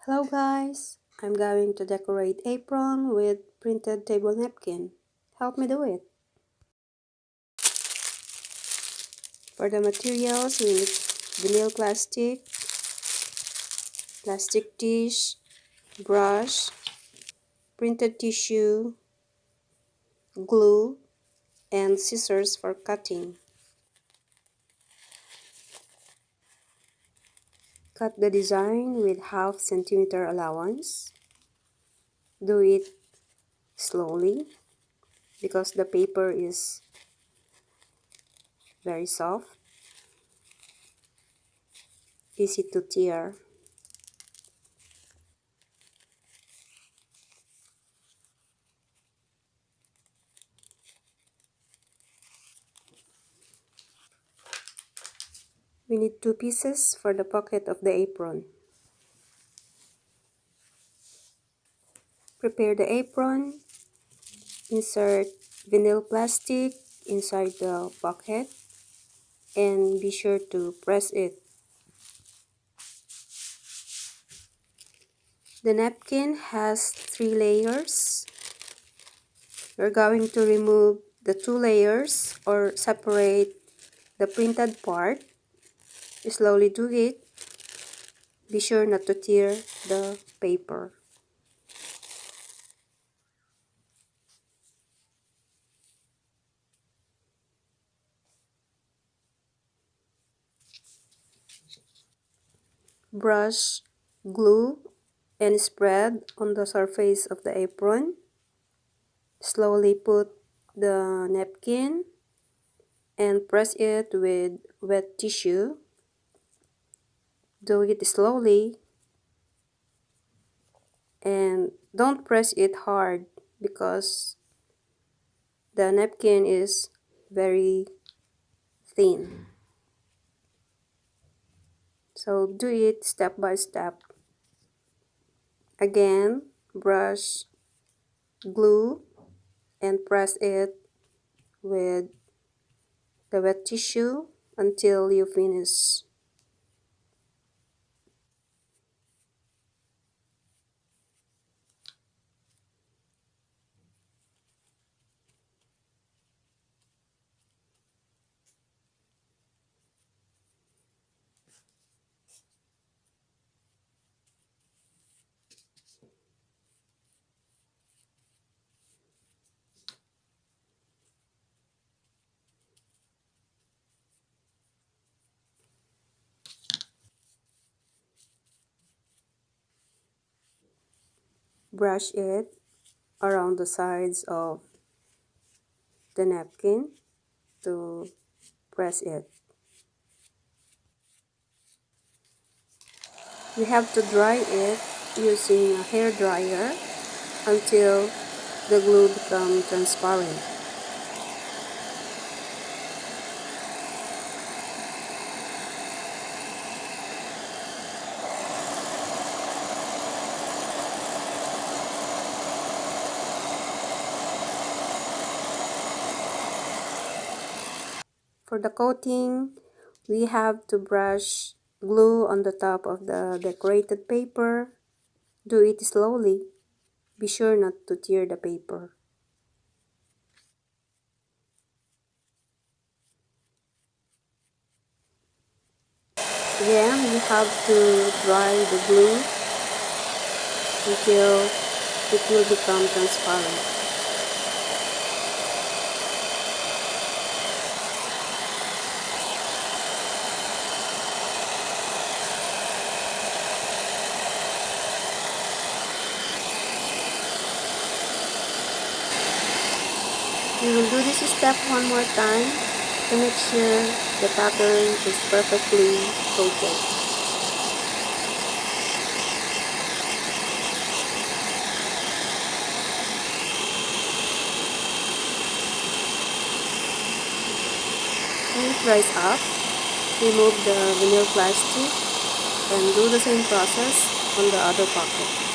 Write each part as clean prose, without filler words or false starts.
Hello guys, I'm going to decorate apron with printed table napkin. Help me do it. For the materials, we need vinyl plastic dish, brush, printed tissue, glue, and scissors for cutting. Cut the design with 1/2 centimeter allowance. Do it slowly because the paper is very soft, easy to tear. We need 2 pieces for the pocket of the apron. Prepare the apron. Insert vinyl plastic inside the pocket and be sure to press it. The napkin has 3 layers. We're going to remove the 2 layers or separate the printed part. Slowly do it. Be sure not to tear the paper. Brush glue and spread on the surface of the apron. Slowly put the napkin and press it with wet tissue. Do it slowly and don't press it hard because the napkin is very thin. So do it step by step. Again, brush glue and press it with the wet tissue until you finish. Brush it around the sides of the napkin to press it. We have to dry it using a hair dryer until the glue becomes transparent. For the coating, we have to brush glue on the top of the decorated paper. Do it slowly. Be sure not to tear the paper. Again, we have to dry the glue until it will become transparent. We will do this step one more time to make sure the pattern is perfectly coated. When it dries up, remove the vinyl plastic and do the same process on the other pocket.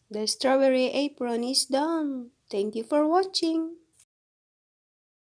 The strawberry apron is done. Thank you for watching.